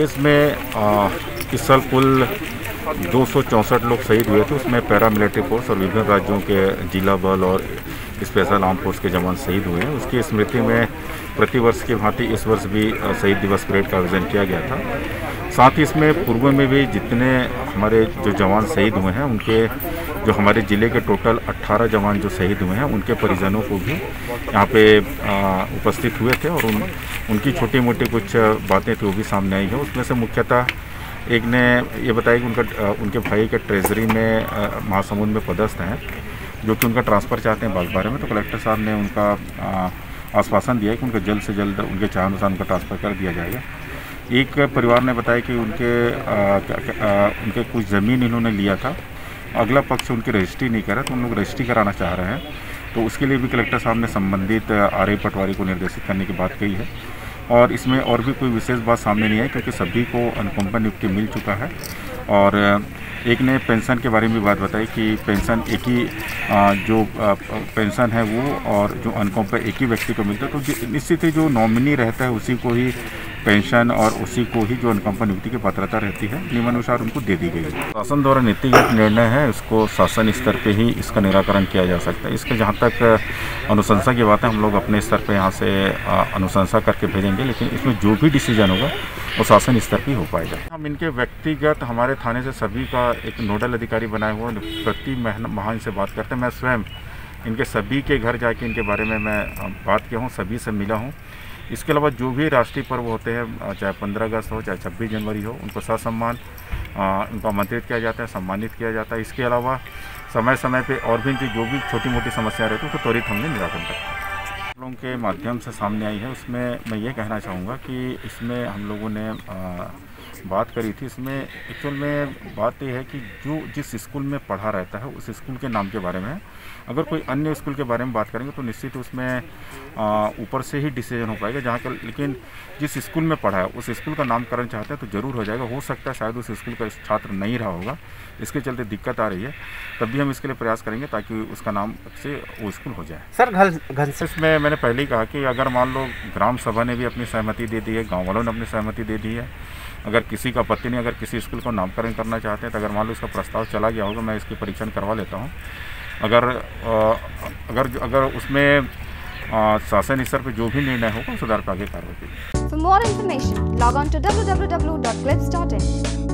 इसमें इस साल कुल 264 लोग शहीद हुए थे। उसमें पैरामिलिट्री फोर्स और विभिन्न राज्यों के जिला बल और स्पेशल आर्म फोर्स के जवान शहीद हुए हैं। उसकी स्मृति में प्रतिवर्ष की भांति इस वर्ष भी शहीद दिवस परेड का आयोजन किया गया था। साथ ही इसमें पूर्व में भी जितने हमारे जो जवान शहीद हुए हैं, उनके जो हमारे ज़िले के टोटल 18 जवान जो शहीद हुए हैं, उनके परिजनों को भी यहाँ पे उपस्थित हुए थे और उनकी छोटी मोटी कुछ बातें थी वो भी सामने आई है। उसमें से मुख्यतः एक ने ये बताया कि उनके भाई के ट्रेजरी में महासमुंद में पदस्थ हैं, जो कि उनका ट्रांसफ़र चाहते हैं बागबारे में। तो कलेक्टर साहब ने उनका आश्वासन दिया है कि उनका जल्द से जल्द उनके चाहानुसार उनका ट्रांसफ़र कर दिया जाएगा। एक परिवार ने बताया कि उनके कुछ ज़मीन इन्होंने लिया था, अगला पक्ष उनकी रजिस्ट्री नहीं करा, तो उन लोग रजिस्ट्री कराना चाह रहे हैं। तो उसके लिए भी कलेक्टर साहब ने संबंधित आरआई पटवारी को निर्देशित करने की बात कही है। और इसमें और भी कोई विशेष बात सामने नहीं आई, क्योंकि सभी को अनुकंपा नियुक्ति मिल चुका है। और एक ने पेंशन के बारे में भी बात बताई कि पेंशन एक ही जो पेंशन है वो, और जो अनुकंपा एक ही व्यक्ति को मिलता है। तो निश्चित ही जो नॉमिनी रहता है उसी को ही पेंशन और उसी को ही जो अनुकंपा नियुक्ति की पात्रता रहती है नियमानुसार उनको दे दी गई है। शासन द्वारा नीतिगत निर्णय है, इसको शासन स्तर पे ही इसका निराकरण किया जा सकता है। इसके जहाँ तक अनुशंसा की बात है, हम लोग अपने स्तर पे यहाँ से अनुशंसा करके भेजेंगे, लेकिन इसमें जो भी डिसीजन होगा वो शासन स्तर पर ही हो पाएगा। हम इनके व्यक्तिगत हमारे थाने से सभी का एक नोडल अधिकारी बनाए हुए प्रति माह इनसे बात करते हैं। मैं स्वयं इनके सभी के घर जाके इनके बारे में मैं बात किया हूँ, सभी से मिला हूँ। इसके अलावा जो भी राष्ट्रीय पर्व होते हैं, चाहे 15 अगस्त हो, चाहे 26 जनवरी हो, उनको ससम्मान उनको आमंत्रित किया जाता है, सम्मानित किया जाता है। इसके अलावा समय समय पे और भी इनकी जो भी छोटी मोटी समस्या रहती है उसको त्वरित हमने निराकरण करते हैं। लोगों के माध्यम से सामने आई है, उसमें मैं ये कहना चाहूँगा कि इसमें हम लोगों ने बात करी थी। इसमें एक्चुअल में बात यह है कि जो जिस स्कूल में पढ़ा रहता है उस स्कूल के नाम के बारे में, अगर कोई अन्य स्कूल के बारे में बात करेंगे तो निश्चित उसमें ऊपर से ही डिसीजन हो पाएगा जहाँ का, लेकिन जिस स्कूल में पढ़ा है उस स्कूल का नामकरण चाहते हैं तो ज़रूर हो जाएगा। हो सकता है शायद उस स्कूल का छात्र नहीं रहा होगा, इसके चलते दिक्कत आ रही है, तब भी हम इसके लिए प्रयास करेंगे ताकि उसका नाम से वो स्कूल हो जाए। सर इसमें मैंने पहले ही कहा कि अगर मान लो ग्राम सभा ने भी अपनी सहमति दे दी है, गाँव वालों ने अपनी सहमति दे दी है, अगर किसी का आपत्ति नहीं, अगर किसी स्कूल को नामकरण करना चाहते हैं तो अगर मान लो इसका प्रस्ताव चला गया होगा, मैं इसकी परीक्षण करवा लेता हूँ। अगर उसमें शासन स्तर पर जो भी निर्णय होगा सुधार पर आगे कार्रवाई की। For more information, log on to www.clips.in.